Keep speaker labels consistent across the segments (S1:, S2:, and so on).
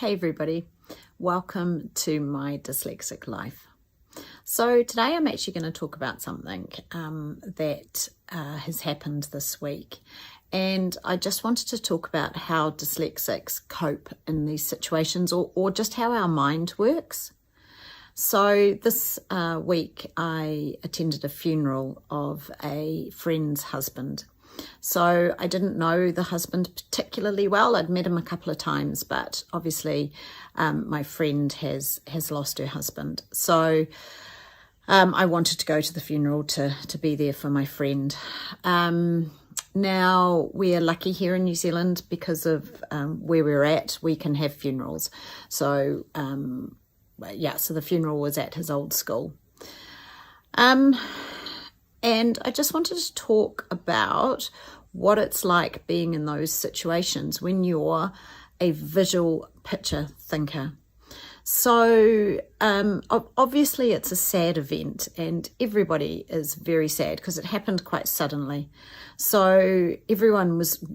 S1: Hey everybody, welcome to my Dyslexic Life. So today I'm actually going to talk about something that has happened this week, and I just wanted to talk about how dyslexics cope in these situations, or just how our mind works. So this week I attended a funeral of a friend's husband. So I didn't know the husband particularly well. I'd met him a couple of times, but obviously my friend has lost her husband. So I wanted to go to the funeral to be there for my friend. Now, we're lucky here in New Zealand because of where we're at. We can have funerals. So, so the funeral was at his old school. And I just wanted to talk about what it's like being in those situations when you're a visual picture thinker. So obviously it's a sad event, and everybody is very sad because it happened quite suddenly. So everyone was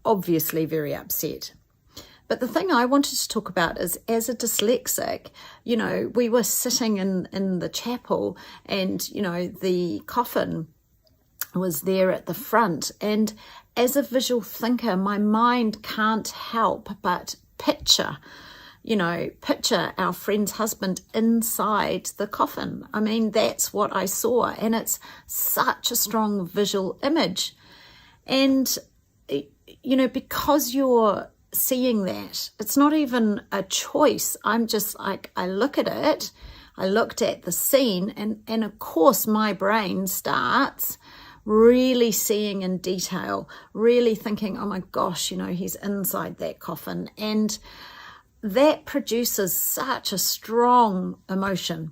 S1: obviously very upset. But the thing I wanted to talk about is, as a dyslexic, you know, we were sitting in the chapel, and, you know, the coffin was there at the front. And as a visual thinker, my mind can't help but picture our friend's husband inside the coffin. I mean, that's what I saw, and it's such a strong visual image. And, you know, because you're seeing that, it's not even a choice. I'm just like, I look at it, I looked at the scene, and of course my brain starts really seeing in detail, really thinking, oh my gosh, you know, he's inside that coffin. And that produces such a strong emotion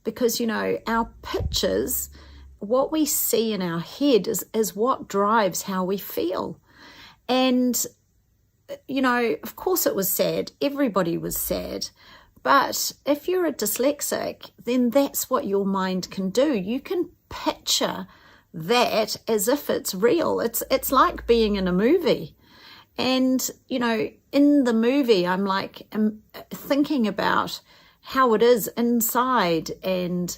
S1: because, you know, our pictures, what we see in our head is what drives how we feel. And you know, of course it was sad. Everybody was sad. But if you're a dyslexic, then that's what your mind can do. You can picture that as if it's real. It's like being in a movie. And, you know, in the movie, I'm thinking about how it is inside, and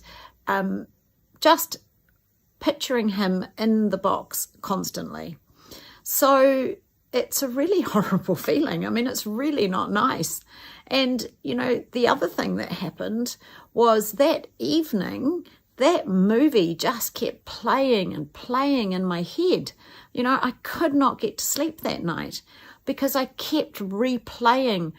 S1: just picturing him in the box constantly. So it's a really horrible feeling. I mean, it's really not nice. And, you know, the other thing that happened was that evening, that movie just kept playing and playing in my head. You know, I could not get to sleep that night because I kept replaying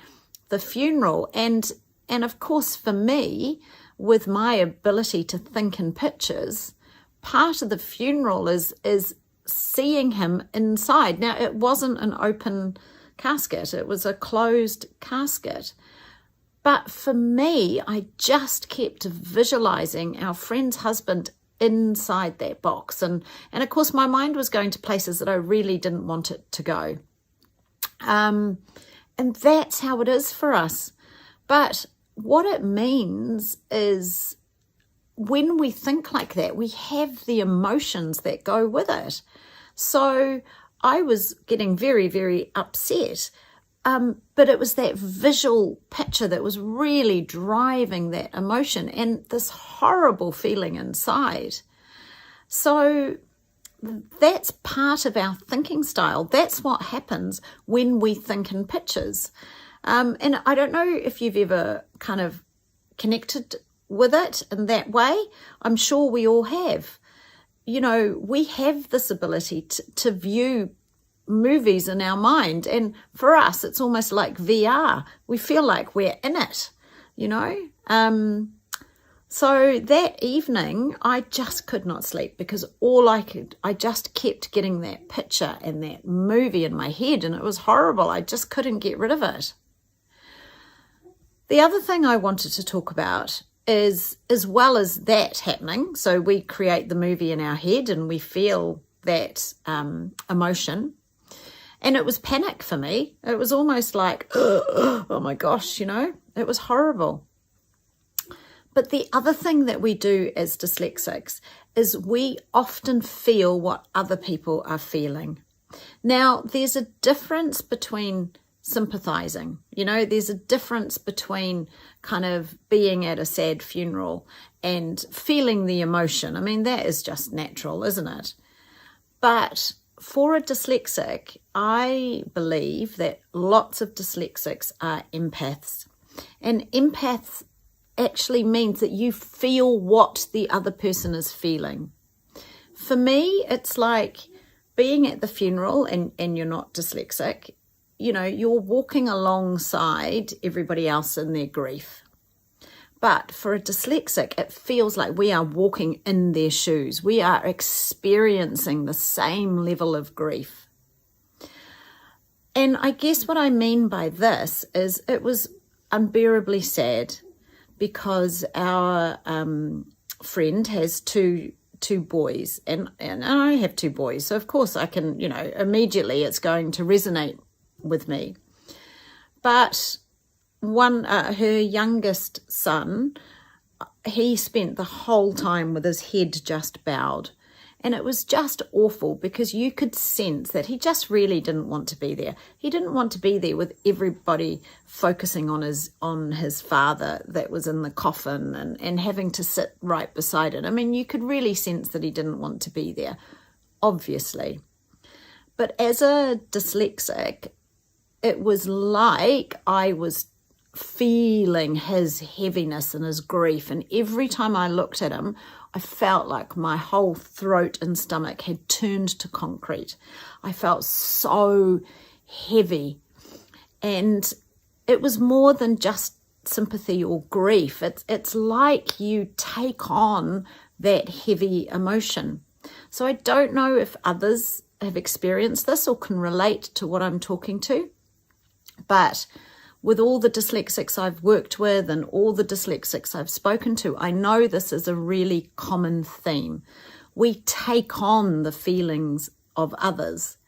S1: the funeral. And of course, for me, with my ability to think in pictures, part of the funeral is seeing him inside. Now, it wasn't an open casket, it was a closed casket. But for me, I just kept visualizing our friend's husband inside that box. And of course, my mind was going to places that I really didn't want it to go. And that's how it is for us. But what it means is, when we think like that, we have the emotions that go with it. So I was getting very, very upset, but it was that visual picture that was really driving that emotion and this horrible feeling inside. So that's part of our thinking style. That's what happens when we think in pictures. And I don't know if you've ever kind of connected with it in that way. I'm sure we all have. You know, we have this ability to view movies in our mind, and for us it's almost like VR. We feel like we're in it, you know. So that evening I just could not sleep because I just kept getting that picture and that movie in my head, and it was horrible. I just couldn't get rid of it. The other thing I wanted to talk about is, as well as that happening, so we create the movie in our head and we feel that emotion, and it was panic for me. It was almost like, oh my gosh, you know, it was horrible. But the other thing that we do as dyslexics is we often feel what other people are feeling. Now, there's a difference between sympathizing. You know, there's a difference between kind of being at a sad funeral and feeling the emotion. I mean, that is just natural, isn't it? But for a dyslexic, I believe that lots of dyslexics are empaths. And empaths actually means that you feel what the other person is feeling. For me, it's like being at the funeral and you're not dyslexic. You know, you're walking alongside everybody else in their grief. But for a dyslexic, it feels like we are walking in their shoes. We are experiencing the same level of grief. And I guess what I mean by this is it was unbearably sad because our friend has two boys and I have two boys. So of course I can, you know, immediately it's going to resonate with me. But her youngest son, he spent the whole time with his head just bowed. And it was just awful because you could sense that he just really didn't want to be there. He didn't want to be there with everybody focusing on his father that was in the coffin and having to sit right beside it. I mean, you could really sense that he didn't want to be there, obviously. But as a dyslexic, it was like I was feeling his heaviness and his grief. And every time I looked at him, I felt like my whole throat and stomach had turned to concrete. I felt so heavy. And it was more than just sympathy or grief. It's like you take on that heavy emotion. So I don't know if others have experienced this or can relate to what I'm talking to. But with all the dyslexics I've worked with and all the dyslexics I've spoken to, I know this is a really common theme. We take on the feelings of others,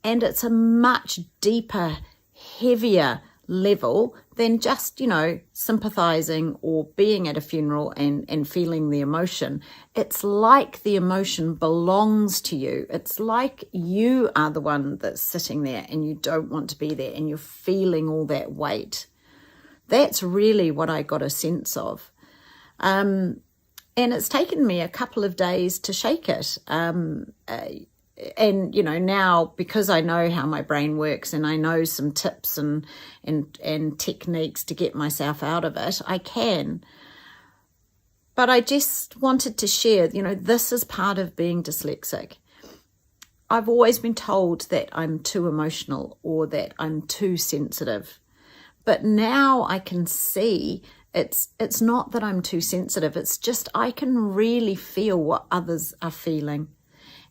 S1: and it's a much deeper, heavier level than just, you know, sympathizing or being at a funeral and feeling the emotion. It's like the emotion belongs to you. It's like you are the one that's sitting there and you don't want to be there and you're feeling all that weight. That's really what I got a sense of. And it's taken me a couple of days to shake it. And, you know, now because I know how my brain works and I know some tips and techniques to get myself out of it, I can. But I just wanted to share, you know, this is part of being dyslexic. I've always been told that I'm too emotional or that I'm too sensitive. But now I can see it's not that I'm too sensitive. It's just I can really feel what others are feeling.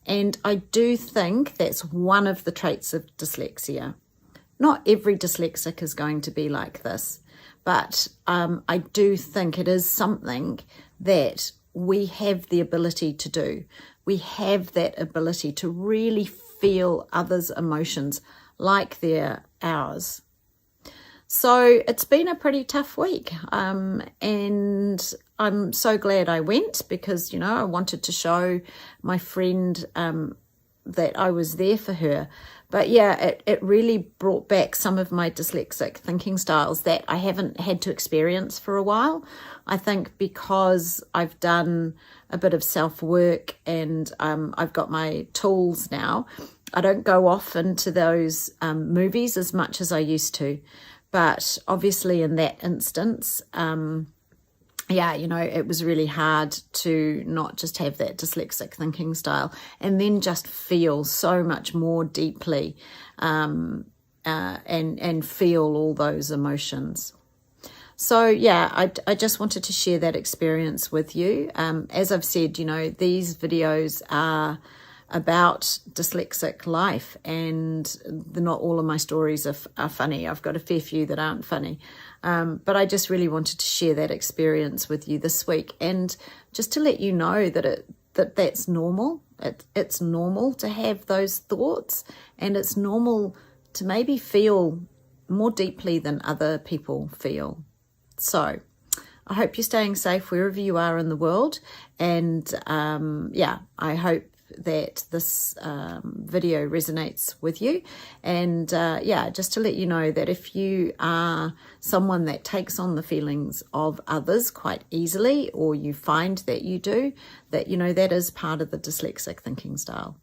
S1: And I do think that's one of the traits of dyslexia. Not every dyslexic is going to be like this, but I do think it is something that we have the ability to do. We have that ability to really feel others' emotions like they're ours. So it's been a pretty tough week, and I'm so glad I went because, you know, I wanted to show my friend that I was there for her. But yeah, it really brought back some of my dyslexic thinking styles that I haven't had to experience for a while. I think because I've done a bit of self-work and I've got my tools now, I don't go off into those movies as much as I used to. But obviously in that instance, yeah, you know, it was really hard to not just have that dyslexic thinking style and then just feel so much more deeply and feel all those emotions. So, yeah, I just wanted to share that experience with you. As I've said, you know, these videos are about dyslexic life, and not all of my stories are funny. I've got a fair few that aren't funny, but I just really wanted to share that experience with you this week, and just to let you know that that's normal. It's normal to have those thoughts, and it's normal to maybe feel more deeply than other people feel. So I hope you're staying safe wherever you are in the world, and yeah, I hope that this video resonates with you. And yeah, just to let you know that if you are someone that takes on the feelings of others quite easily, or you find that you do, that, you know, that is part of the dyslexic thinking style.